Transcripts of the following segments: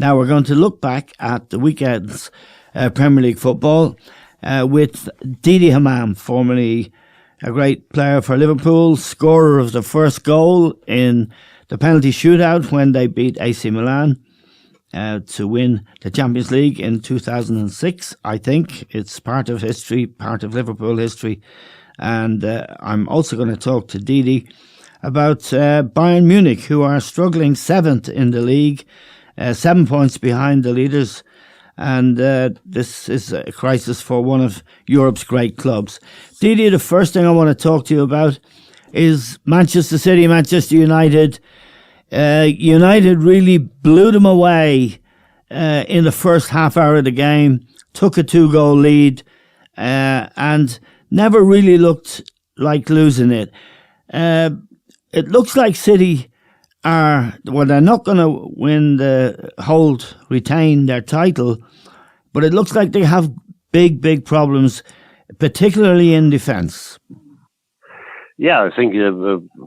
Now we're going to look back at the weekend's Premier League football with Dijk Hamann, formerly a great player for Liverpool, scorer of the first goal in the penalty shootout when they beat AC Milan to win the Champions League in 2006, I think. It's part of history, part of Liverpool history. And I'm also going to talk to Didi about Bayern Munich, who are struggling 7th in the league, 7 points behind the leaders. And this is a crisis for one of Europe's great clubs. Didi, the first thing I want to talk to you about is Manchester City, Manchester United. United really blew them away in the first half hour of the game, took a 2-goal lead, and never really looked like losing it. It looks like City they're not going to retain their title, but it looks like they have big problems, particularly in defence. Yeah, I think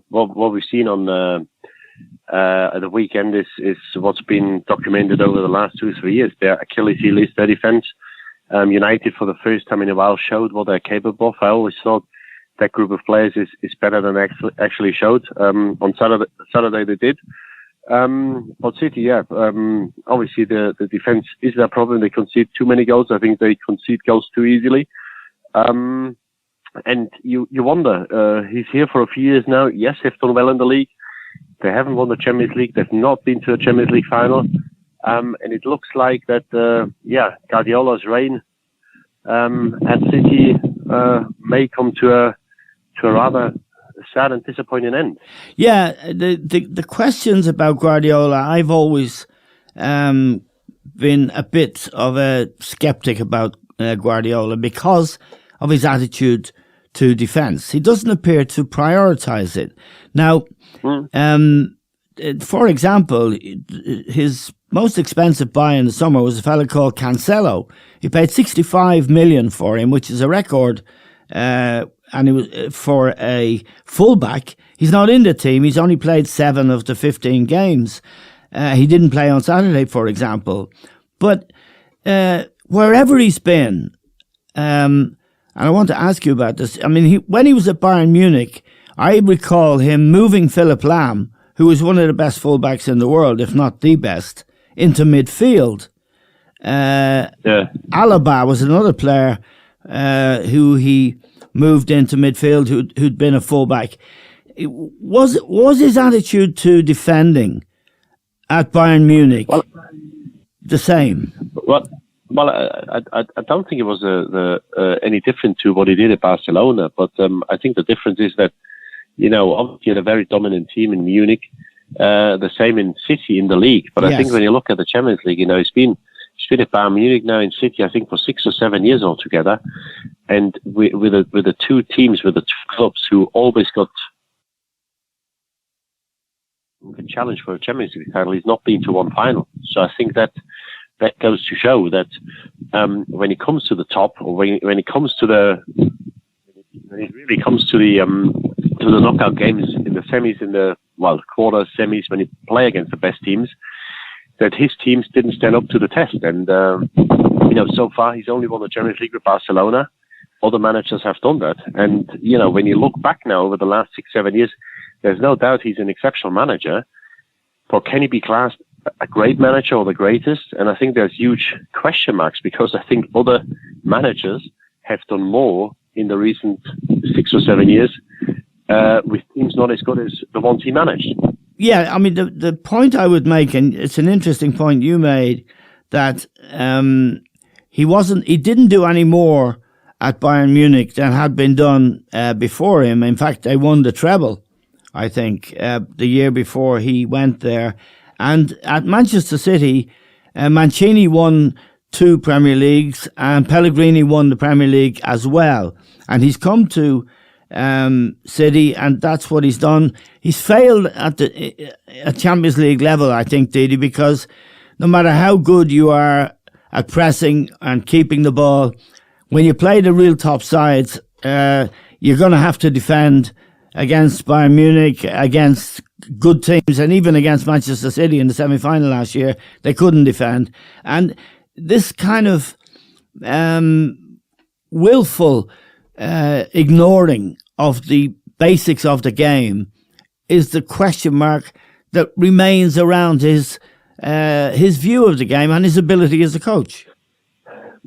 what we've seen on the weekend is what's been documented over the last 2-3 years. Their Achilles heel is their defence. United, for the first time in a while, showed what they're capable of. I always thought that group of players is better than actually showed. On Saturday they did. But City, obviously the defence is their problem. They concede too many goals. I think they concede goals too easily. And you wonder, he's here for a few years now. Yes, they've done well in the league. They haven't won the Champions League. They've not been to a Champions League final. And it looks like that, Guardiola's reign at City may come to a rather sad and disappointing end. Yeah, the questions about Guardiola, I've always been a bit of a skeptic about Guardiola because of his attitude to defence. He doesn't appear to prioritise it. Now, for example, his most expensive buy in the summer was a fellow called Cancelo. He paid 65 million for him, which is a record. And it was for a fullback. He's not in the team. He's only played 7 of the 15 games. He didn't play on Saturday, for example. But wherever he's been, and I want to ask you about this. I mean, when he was at Bayern Munich, I recall him moving Philipp Lahm, who was one of the best fullbacks in the world, if not the best, into midfield. Alaba was another player who he moved into midfield, who'd been a fullback. Was his attitude to defending at Bayern Munich the same? Well, I don't think it was any different to what he did at Barcelona, but I think the difference is that, obviously he had a very dominant team in Munich, the same in City in the league. But I think when you look at the Champions League, he's been at Bayern Munich now in City, I think for 6 or 7 years altogether. And with the two teams, with the two clubs who always got a challenge for a Champions League title, he's not been to one final. So I think that goes to show that when it comes to the top, or when it comes to when it really comes to the knockout games in the semis, quarters, semis, when you play against the best teams, that his teams didn't stand up to the test. And so far he's only won the Champions League with Barcelona. Other managers have done that. And when you look back now over the last 6-7 years, there's no doubt he's an exceptional manager. But can he be classed a great manager or the greatest? And I think there's huge question marks, because I think other managers have done more in the recent 6 or 7 years with teams not as good as the ones he managed. Yeah, I mean, the point I would make, and it's an interesting point you made, that he didn't do any more at Bayern Munich than had been done before him. In fact, they won the treble, I think, the year before he went there. And at Manchester City, Mancini won 2 Premier Leagues, and Pellegrini won the Premier League as well. And he's come to City, and that's what he's done. He's failed at the Champions League level, I think, Didi, because no matter how good you are at pressing and keeping the ball, when you play the real top sides, you're going to have to defend against Bayern Munich, against good teams, and even against Manchester City in the semi-final last year, they couldn't defend. And this kind of willful ignoring of the basics of the game is the question mark that remains around his view of the game and his ability as a coach.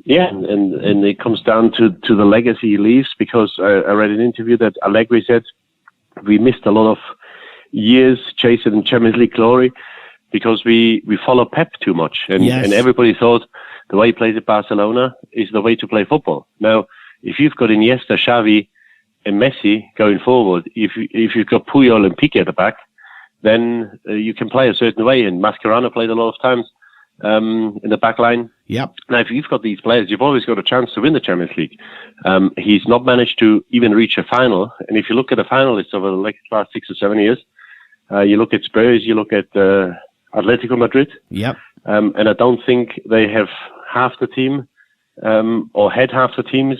Yeah, and it comes down to the legacy he leaves, because I read an interview that Allegri said we missed a lot of years chasing Champions League glory because we follow Pep too much, and everybody thought the way he plays at Barcelona is the way to play football. Now, if you've got Iniesta, Xavi, and Messi going forward, if you've got Puyol and Piqué at the back, then you can play a certain way. And Mascherano played a lot of times in the back line. Yep. Now, if you've got these players, you've always got a chance to win the Champions League. He's not managed to even reach a final. And if you look at the finalists over the last 6 or 7 years, you look at Spurs, you look at Atletico Madrid. Yep. And I don't think they have half the team or had half the teams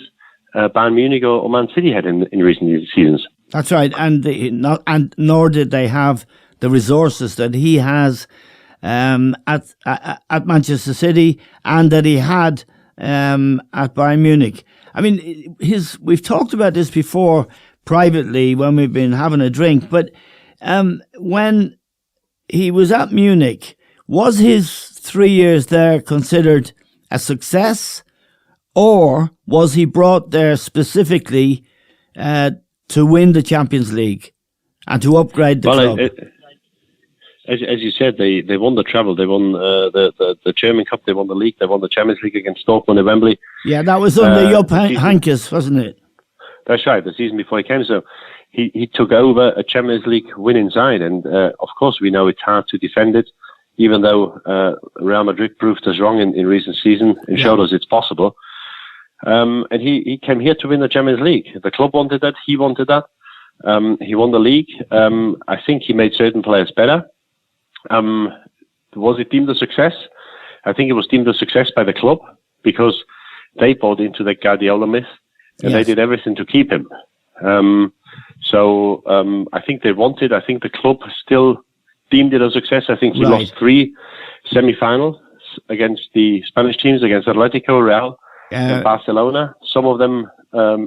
Bayern Munich or Man City had in recent seasons. That's right, and nor did they have the resources that he has at Manchester City and that he had at Bayern Munich. I mean, we've talked about this before privately when we've been having a drink, but when he was at Munich, was his 3 years there considered a success, or was he brought there specifically to win the Champions League and to upgrade the club? As you said, they won the treble. They won the German Cup. They won the league. They won the Champions League against Dortmund at Wembley. Yeah, that was under Jupp Heynckes, wasn't it? That's right. The season before he came, so he took over a Champions League winning side, and of course we know it's hard to defend it. Even though Real Madrid proved us wrong in recent season and showed us it's possible. And he came here to win the Champions League. The club wanted that. He wanted that. He won the league. I think he made certain players better. Was it deemed a success? I think it was deemed a success by the club because they bought into the Guardiola myth and they did everything to keep him. So I think they wanted. I think the club still deemed it a success. I think he lost 3 semi-finals against the Spanish teams, against Atletico, Real, and Barcelona. Some of them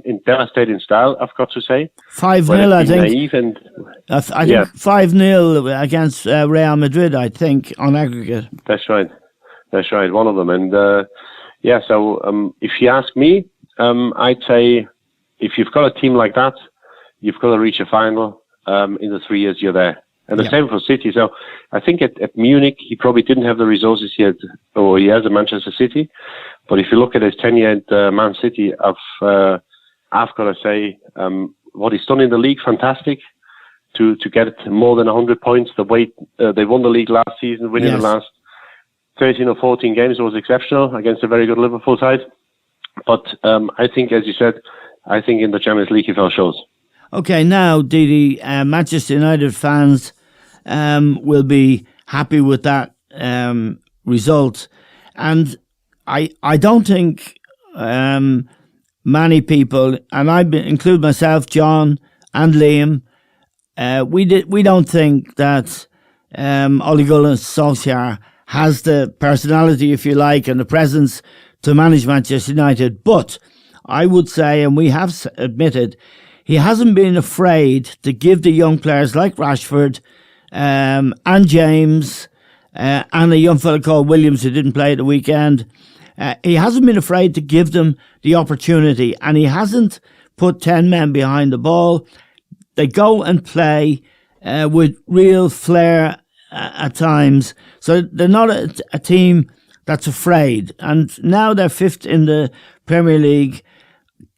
in devastating style, I've got to say. 5-0, I think. Naive and, I think 5-0 against Real Madrid, I think, on aggregate. That's right. That's right, one of them. And so if you ask me, I'd say if you've got a team like that, you've got to reach a final in the 3 years you're there. And the same for City. So I think at Munich, he probably didn't have the resources he has at Manchester City. But if you look at his tenure at Man City, I've got to say what he's done in the league, fantastic. To get more than 100 points, the way they won the league last season, winning the last 13 or 14 games was exceptional against a very good Liverpool side. But I think, as you said, I think in the Champions League he fell short. Okay, now, Didi, Manchester United fans will be happy with that result. And I don't think many people, and I include myself, John and Liam, we don't think that Ole Gunnar Solskjaer has the personality, if you like, and the presence to manage Manchester United. But I would say, and we have admitted, he hasn't been afraid to give the young players like Rashford and James and a young fella called Williams who didn't play at the weekend. He hasn't been afraid to give them the opportunity, and he hasn't put 10 men behind the ball. They go and play with real flair at times. So they're not a team that's afraid. And now they're 5th in the Premier League.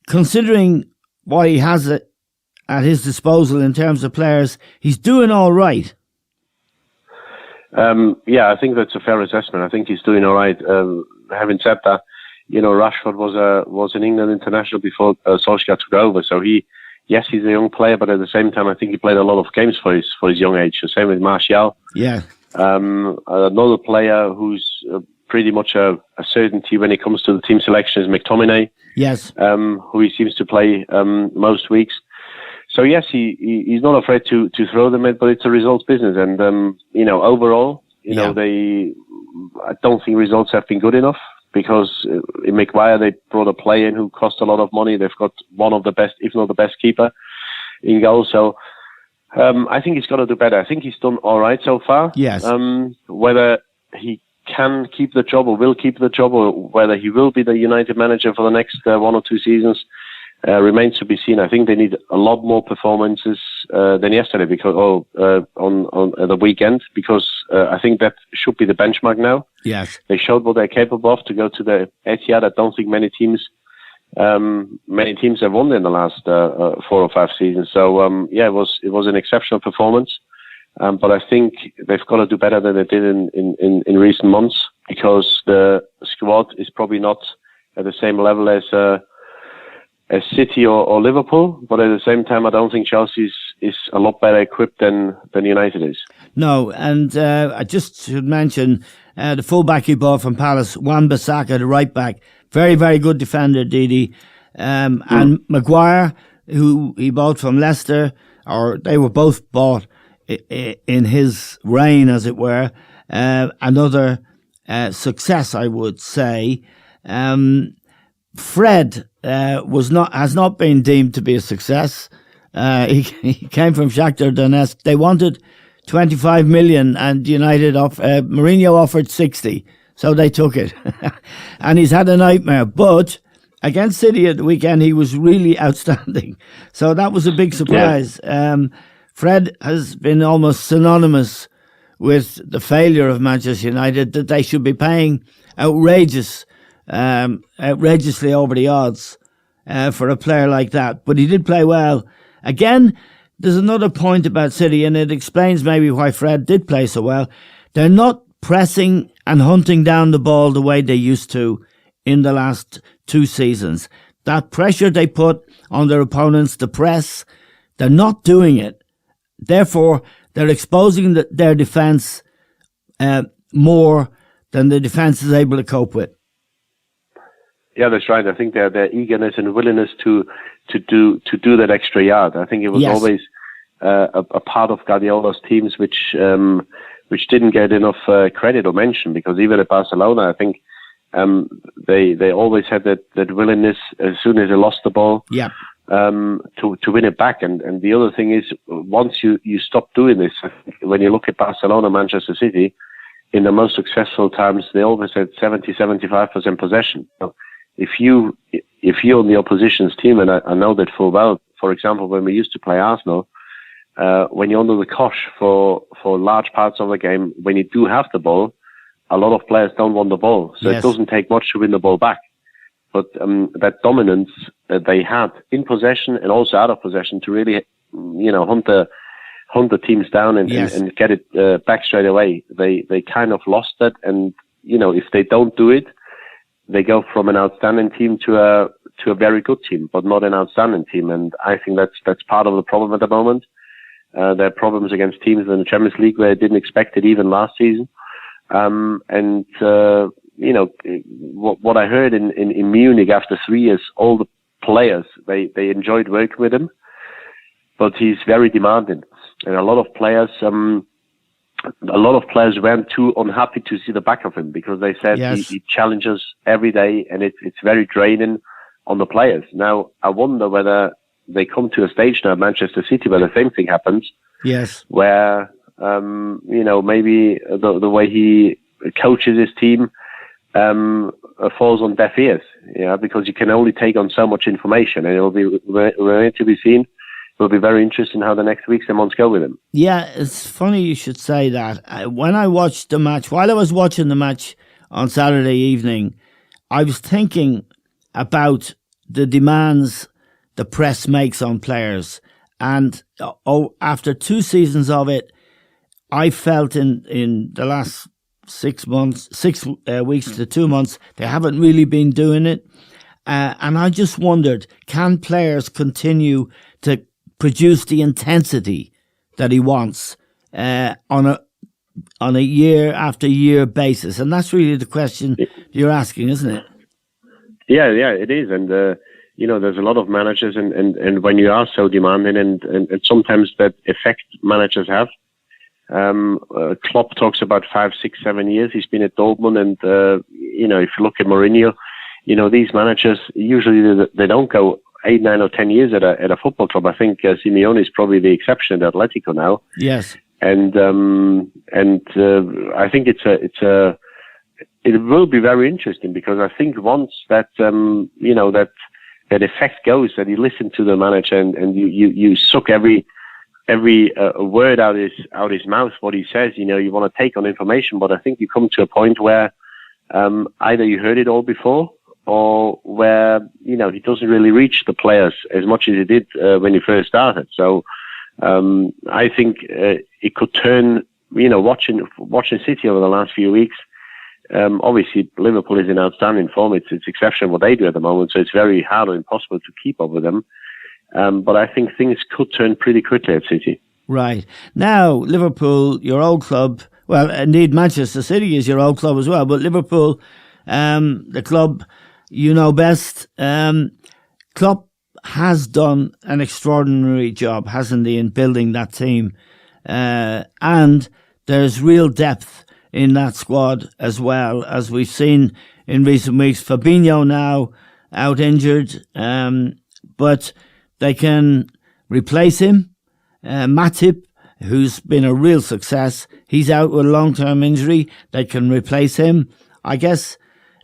Considering what he has at his disposal in terms of players, he's doing all right. I think that's a fair assessment. I think he's doing all right. Having said that, Rashford was an England international before Solskjaer took over. So he's a young player, but at the same time, I think he played a lot of games for his young age. The same with Martial. Yeah. Another player who's pretty much a certainty when it comes to the team selection is McTominay. Yes. Who he seems to play most weeks. So yes, he's not afraid to throw them in, but it's a results business. And overall, I don't think results have been good enough, because in Maguire they brought a player in who cost a lot of money. They've got one of the best, if not the best, keeper in goal. So I think he's got to do better. I think he's done all right so far. Yes. Whether he can keep the job or will keep the job, or whether he will be the United manager for the next 1 or 2 seasons, remains to be seen. I think they need a lot more performances than yesterday, because on the weekend, because I think that should be the benchmark now. Yes, they showed what they're capable of to go to the Etihad. I don't think many teams have won in the last 4 or 5 seasons. So it was an exceptional performance. But I think they've got to do better than they did in recent months, because the squad is probably not at the same level as City or Liverpool, but at the same time, I don't think Chelsea is a lot better equipped than United is. No, and I just should mention the fullback he bought from Palace, Wan-Bissaka, the right back, very, very good defender, Didi. And Maguire, who he bought from Leicester, or they were both bought in his reign, as it were. Another success, I would say. Fred has not been deemed to be a success. He came from Shakhtar Donetsk. They wanted 25 million, and United Mourinho offered 60, so they took it. And he's had a nightmare. But against City at the weekend, he was really outstanding. So that was a big surprise. Yeah. Fred has been almost synonymous with the failure of Manchester United, that they should be paying outrageously over the odds for a player like that. But he did play well. Again, there's another point about City, and it explains maybe why Fred did play so well. They're not pressing and hunting down the ball the way they used to in the last 2 seasons. That pressure they put on their opponents, the press, they're not doing it. Therefore, they're exposing their defence more than the defence is able to cope with. Yeah, that's right. I think their eagerness and willingness to do that extra yard. I think it was always a part of Guardiola's teams which didn't get enough credit or mention, because even at Barcelona, I think they always had that willingness as soon as they lost the ball. Yeah. To win it back. And the other thing is, once you stop doing this, when you look at Barcelona, Manchester City, in the most successful times, they always had 70-75% possession. So if you're on the opposition's team, and I know that full well, for example, when we used to play Arsenal, when you're under the cosh for large parts of the game, when you do have the ball, a lot of players don't want the ball. So It doesn't take much to win the ball back. But that dominance that they had in possession and also out of possession to really, hunt the teams down and get it back straight away, they kind of lost that. And if they don't do it, they go from an outstanding team to a very good team, but not an outstanding team. And I think that's part of the problem at the moment. There are problems against teams in the Champions League where they didn't expect it even last season. What I heard in Munich after 3 years, all the players, they enjoyed working with him, but he's very demanding. And a lot of players weren't too unhappy to see the back of him, because they said he challenges every day, and it's very draining on the players. Now, I wonder whether they come to a stage now at Manchester City where the same thing happens. Yes. Where, maybe the way he coaches his team falls on deaf ears, because you can only take on so much information, and it'll be remain to be seen. It'll be very interesting how the next weeks and months go with him. Yeah, it's funny you should say that. When I watched the match, while I was watching the match on Saturday evening, I was thinking about the demands the press makes on players. And after 2 seasons of it, I felt in the last 6 weeks to 2 months, they haven't really been doing it. And I just wondered, can players continue to produce the intensity that he wants on a year after year basis? And that's really the question you're asking, isn't it? Yeah, it is. And there's a lot of managers, and when you are so demanding, and sometimes that effect managers have. Klopp talks about 5, 6, 7 years. He's been at Dortmund, and if you look at Mourinho, these managers usually they don't go 8, 9, or 10 years at a football club. I think Simeone is probably the exception at Atletico now. Yes, and I think it will be very interesting, because I think once that that effect goes, that you listen to the manager and you suck every word out his mouth, what he says, you want to take on information, but I think you come to a point where either you heard it all before, or where he doesn't really reach the players as much as he did when he first started. So I think it could turn. Watching City over the last few weeks. Obviously, Liverpool is in outstanding form. It's exceptional what they do at the moment, so it's very hard or impossible to keep up with them. But I think things could turn pretty quickly at City. Right. Now, Liverpool, your old club, well, indeed, Manchester City is your old club as well, but Liverpool, the club you know best, Klopp has done an extraordinary job, hasn't he, in building that team? And there's real depth in that squad, as well, as we've seen in recent weeks. Fabinho now out injured, but they can replace him. Matip, who's been a real success, he's out with a long-term injury. They can replace him. I guess,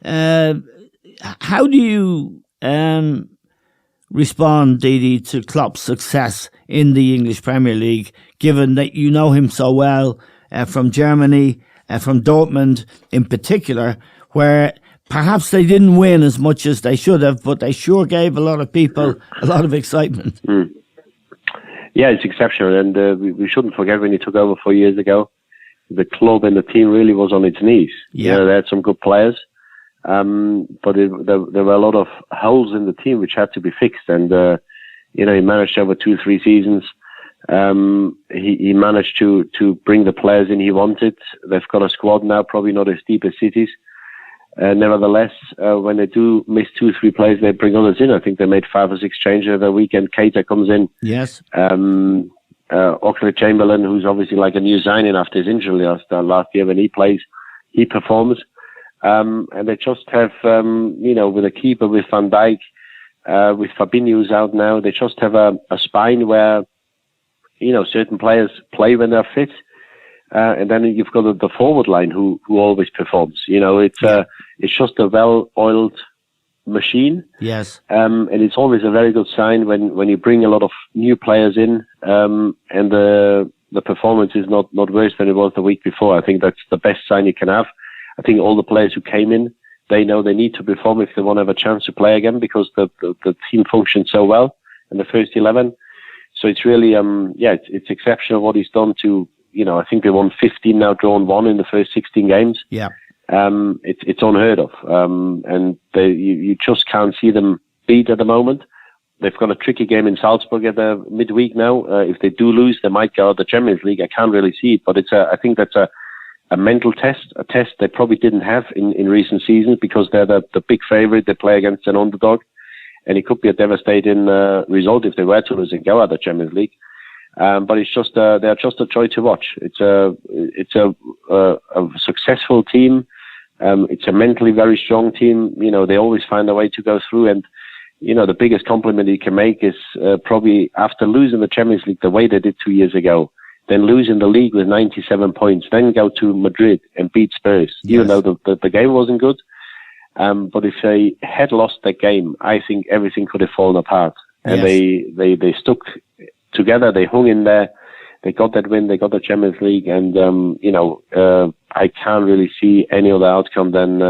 how do you respond, Didi, to Klopp's success in the English Premier League, given that you know him so well from Germany, from Dortmund in particular, where perhaps they didn't win as much as they should have, but they sure gave a lot of people a lot of excitement. Yeah, it's exceptional, and we shouldn't forget when he took over 4 years ago, the club and the team really was on its knees. Yeah. They had some good players, but there were a lot of holes in the team which had to be fixed, and he managed over 2-3 seasons. He managed to bring the players in he wanted. They've got a squad now, probably not as deep as City's. Nevertheless, when they do miss 2-3 players, they bring others in. I think they made 5 or 6 changes over the weekend. Keita comes in. Yes. Oxlade-Chamberlain, who's obviously like a new signing after his injury last year, when he plays, he performs. And they just have, with a keeper, with Van Dijk, with Fabinho who's out now, they just have a spine where certain players play when they're fit, and then you've got the forward line who always performs. It's just a well-oiled machine. Yes. And it's always a very good sign when you bring a lot of new players in, and the performance is not worse than it was the week before. I think that's the best sign you can have. I think all the players who came in, they know they need to perform if they want to have a chance to play again, because the team functions so well in the first 11. So it's really, it's exceptional what he's done to, I think they won 15 now, drawn 1 in the first 16 games. Yeah. It's unheard of. And you just can't see them beat at the moment. They've got a tricky game in Salzburg at the midweek now. If they do lose, they might go out of the Champions League. I can't really see it, but I think that's a mental test, a test they probably didn't have in recent seasons, because they're the big favourite. They play against an underdog. And it could be a devastating result if they were to lose and go out of the Champions League. But it's just they're just a joy to watch. It's a successful team. It's a mentally very strong team. They always find a way to go through. And the biggest compliment you can make is probably after losing the Champions League the way they did 2 years ago, then losing the league with 97 points, then go to Madrid and beat Spurs, even though the game wasn't good. But if they had lost that game, I think everything could have fallen apart. And they stuck together. They hung in there. They got that win. They got the Champions League. And, I can't really see any other outcome than,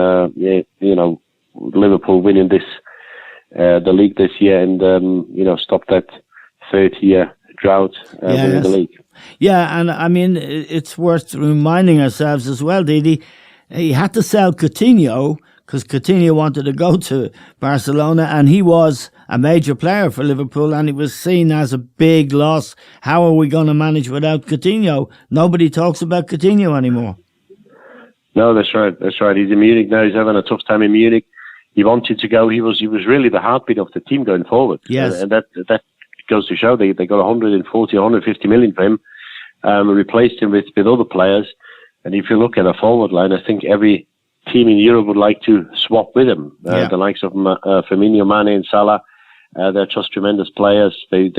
Liverpool winning the league this year and, stop that 30-year drought winning the league. Yeah, and I mean, it's worth reminding ourselves as well, Didi, he had to sell Coutinho, because Coutinho wanted to go to Barcelona, and he was a major player for Liverpool, and he was seen as a big loss. How are we going to manage without Coutinho? Nobody talks about Coutinho anymore. No, that's right. He's in Munich now. He's having a tough time in Munich. he wanted to go. He was really the heartbeat of the team going forward. Yes. And that goes to show they got 140, 150 million for him, replaced him with other players. And if you look at a forward line, I think every team in Europe would like to swap with him. The likes of Firmino, Mane, and Salah. They're just tremendous players. They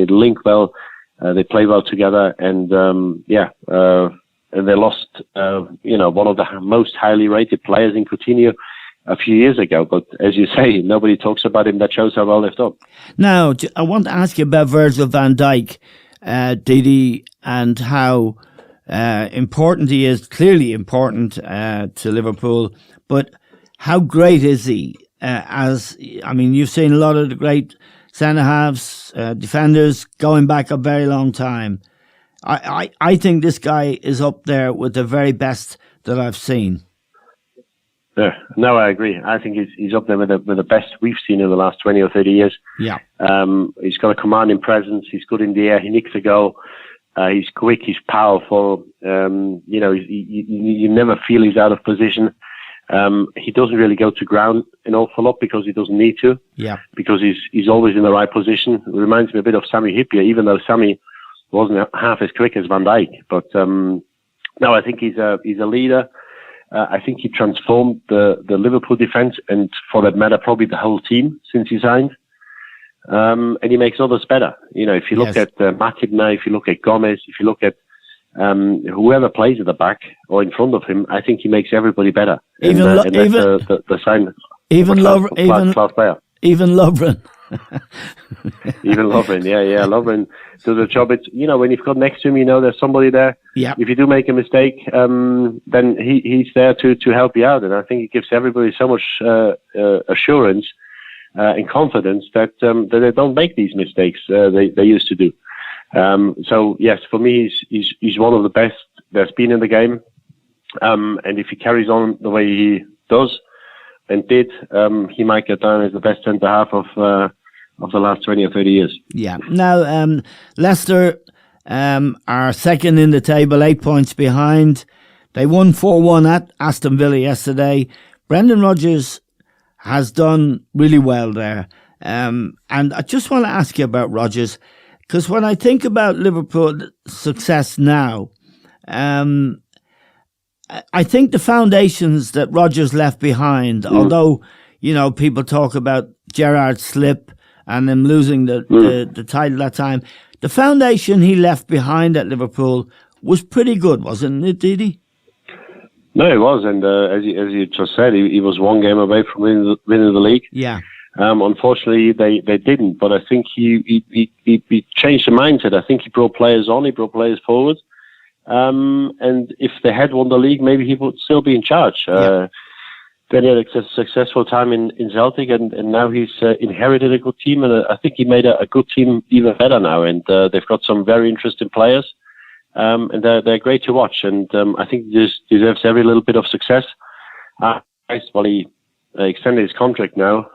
link well. They play well together. And and they lost one of the most highly rated players in Coutinho a few years ago. But as you say, nobody talks about him. That shows how well they've done. Now, I want to ask you about Virgil van Dijk, Didi, and how important he is, clearly important to Liverpool, but how great is he? You've seen a lot of the great centre-halves, defenders going back a very long time. I think this guy is up there with the very best that I've seen. Yeah, no, I agree. I think he's up there with the best we've seen in the last 20 or 30 years. Yeah. He's got a commanding presence. He's good in the air. He nicks a goal. He's quick. He's powerful. You never feel he's out of position. He doesn't really go to ground an awful lot because he doesn't need to. Yeah. Because he's always in the right position. It reminds me a bit of Sami Hyypiä, even though Sami wasn't half as quick as Van Dijk. But no, I think he's a leader. I think he transformed the Liverpool defence, and for that matter, probably the whole team since he signed. And he makes others better. If you look at Matip now, if you look at Gomez, if you look at whoever plays at the back or in front of him, I think he makes everybody better. Even the sign. Even class player. Even Lovren. Even Lovren, yeah. Lovren does a job. It's when you've got next to him, there's somebody there. Yeah. If you do make a mistake, then he's there to help you out, and I think it gives everybody so much assurance and confidence that they don't make these mistakes they used to do. So yes, for me, he's one of the best there's been in the game, and if he carries on the way he does and did, he might get down as the best centre half of the last 20 or 30 years. Yeah. Now, Leicester are second in the table, 8 points behind. They won 4-1 at Aston Villa yesterday. Brendan Rodgers has done really well there. And I just want to ask you about Rodgers, because when I think about Liverpool's success now, I think the foundations that Rodgers left behind, although, people talk about Gerrard's slip and them losing the title that time, the foundation he left behind at Liverpool was pretty good, wasn't it, Didi? No, it was, and as you just said, he was one game away from winning the league. Yeah. Unfortunately, they didn't, but I think he changed the mindset. I think he brought players on, he brought players forward, and if they had won the league, maybe he would still be in charge. Then he had a successful time in Celtic, and now he's inherited a good team, and I think he made a good team even better now, and they've got some very interesting players. And they're great to watch, and I think he just deserves every little bit of success. While he extended his contract now,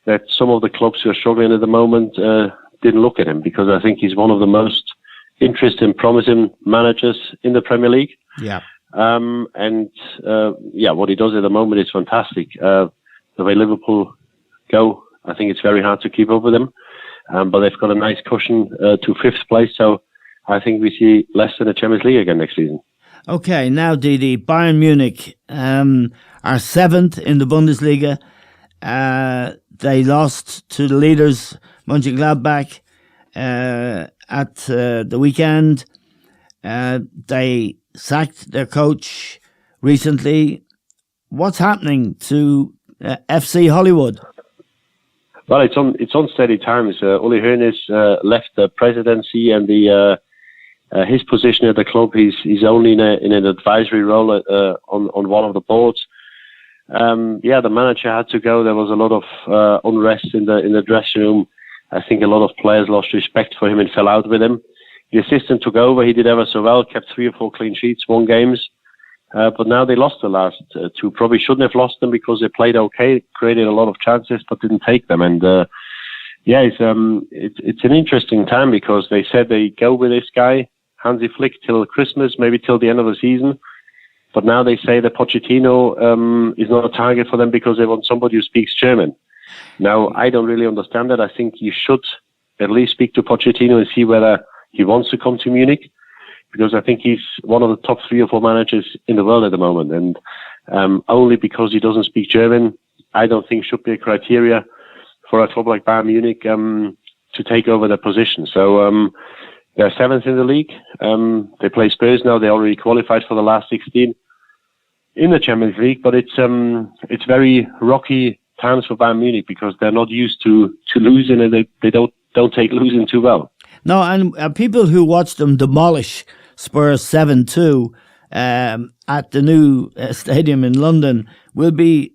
that some of the clubs who are struggling at the moment didn't look at him, because I think he's one of the most interesting, promising managers in the Premier League. Yeah. What he does at the moment is fantastic. The way Liverpool go, I think it's very hard to keep up with them, but they've got a nice cushion to fifth place, so I think we see Leicester in the Champions League again next season. Okay, now Didi, Bayern Munich are seventh in the Bundesliga. They lost to the leaders, Mönchengladbach, at the weekend. They sacked their coach recently. What's happening to FC Hollywood? Well, it's unsteady times. Uli Hoeneß left the presidency and his position at the club. He's only in an advisory role on one of the boards. The manager had to go. There was a lot of unrest in the dressing room. I think a lot of players lost respect for him and fell out with him. The assistant took over. He did ever so well, kept 3 or 4 clean sheets, won games. But now they lost the last 2. Probably shouldn't have lost them because they played okay, created a lot of chances, but didn't take them. And it's an interesting time, because they said they go with this guy, Hansi Flick, till Christmas, maybe till the end of the season. But now they say that Pochettino is not a target for them because they want somebody who speaks German. Now, I don't really understand that. I think you should at least speak to Pochettino and see whether he wants to come to Munich, because I think he's one of the top 3 or 4 managers in the world at the moment. And only because he doesn't speak German, I don't think should be a criteria for a club like Bayern Munich to take over the position. So they're 7th in the league. They play Spurs now. They already qualified for the last 16 in the Champions League, but it's very rocky times for Bayern Munich because they're not used to losing, and they don't take losing too well. No, and people who watched them demolish Spurs 7-2 at the new stadium in London will be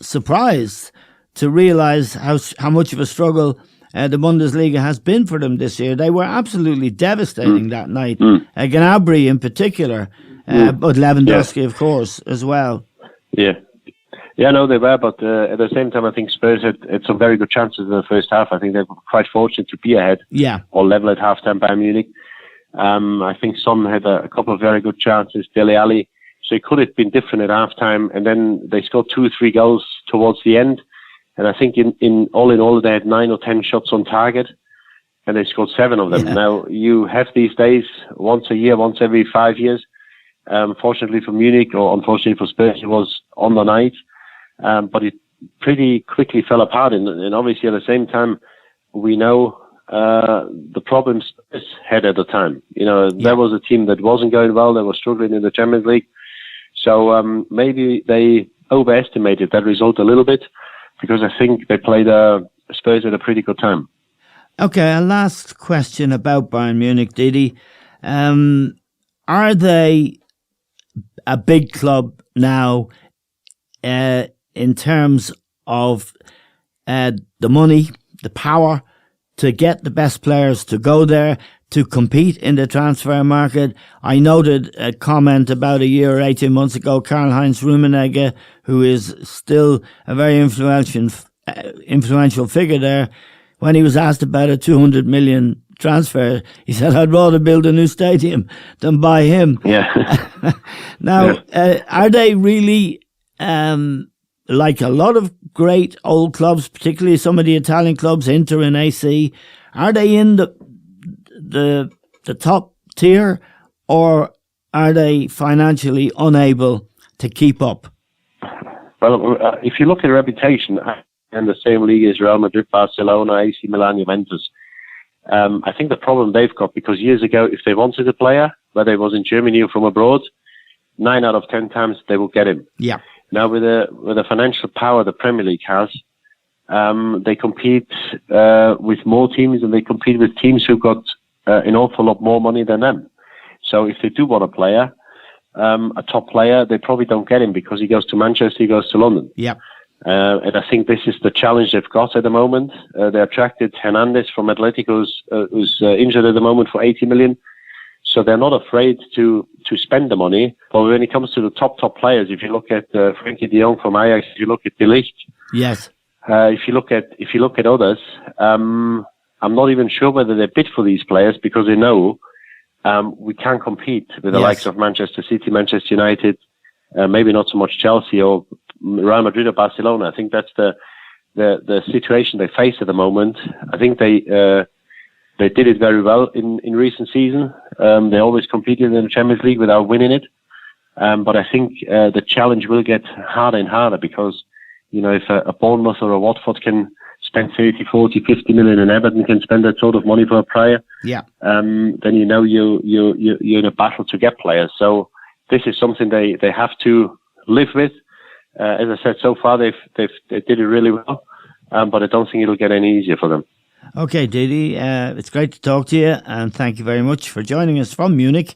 surprised to realise how much of a struggle the Bundesliga has been for them this year. They were absolutely devastating that night. Gnabry in particular, but Lewandowski, of course, as well. Yeah, no, they were, but at the same time, I think Spurs had some very good chances in the first half. I think they were quite fortunate to be ahead or level at half-time by Munich. I think Son had a couple of very good chances, Dele Alli, so it could have been different at half-time, and then they scored 2 or 3 goals towards the end. And I think in all, they had 9 or 10 shots on target, and they scored 7 of them. Yeah. Now, you have these days once a year, once every 5 years. Fortunately for Munich, or unfortunately for Spurs, it was on the night. But it pretty quickly fell apart. And obviously, at the same time, we know the problems Spurs had at the time. There was a team that wasn't going well. They were struggling in the Champions League. So maybe they overestimated that result a little bit, because I think they played Spurs at a pretty good time. Okay, a last question about Bayern Munich, Didi. Are they a big club now in terms of the money, the power to get the best players to go there, to compete in the transfer market? I noted a comment about a year or 18 months ago, Karl-Heinz Rummenigge, who is still a very influential figure there, when he was asked about a 200 million transfer, he said, I'd rather build a new stadium than buy him. Yeah. Now, are they really, like a lot of great old clubs, particularly some of the Italian clubs, Inter and AC, are they in the top tier, or are they financially unable to keep up? Well, if you look at reputation, in the same league as Real Madrid, Barcelona, AC Milan, Juventus, I think the problem they've got, because years ago, if they wanted a player, whether it was in Germany or from abroad, 9 out of 10 times they will get him. Yeah. Now, with the financial power the Premier League has, they compete with more teams, and they compete with teams who've got an awful lot more money than them. So if they do want a player, a top player, they probably don't get him because he goes to Manchester, he goes to London. Yeah. And I think this is the challenge they've got at the moment. They attracted Hernandez from Atletico, who's injured at the moment, for 80 million. So they're not afraid to spend the money. But when it comes to the top players, if you look at Frankie de Jong from Ajax, if you look at De Ligt, yes. If you look at others, I'm not even sure whether they bid for these players, because they know we can compete with the likes of Manchester City, Manchester United, maybe not so much Chelsea or Real Madrid or Barcelona. I think that's the situation they face at the moment. I think they did it very well in recent season. They always competed in the Champions League without winning it. But I think the challenge will get harder and harder, because if a Bournemouth or a Watford can spend 30, 40, 50 million, and Everton can spend that sort of money for a player, then you're in a battle to get players. So this is something they have to live with. As I said, so far they did it really well, but I don't think it'll get any easier for them. Okay, Didi, it's great to talk to you, and thank you very much for joining us from Munich.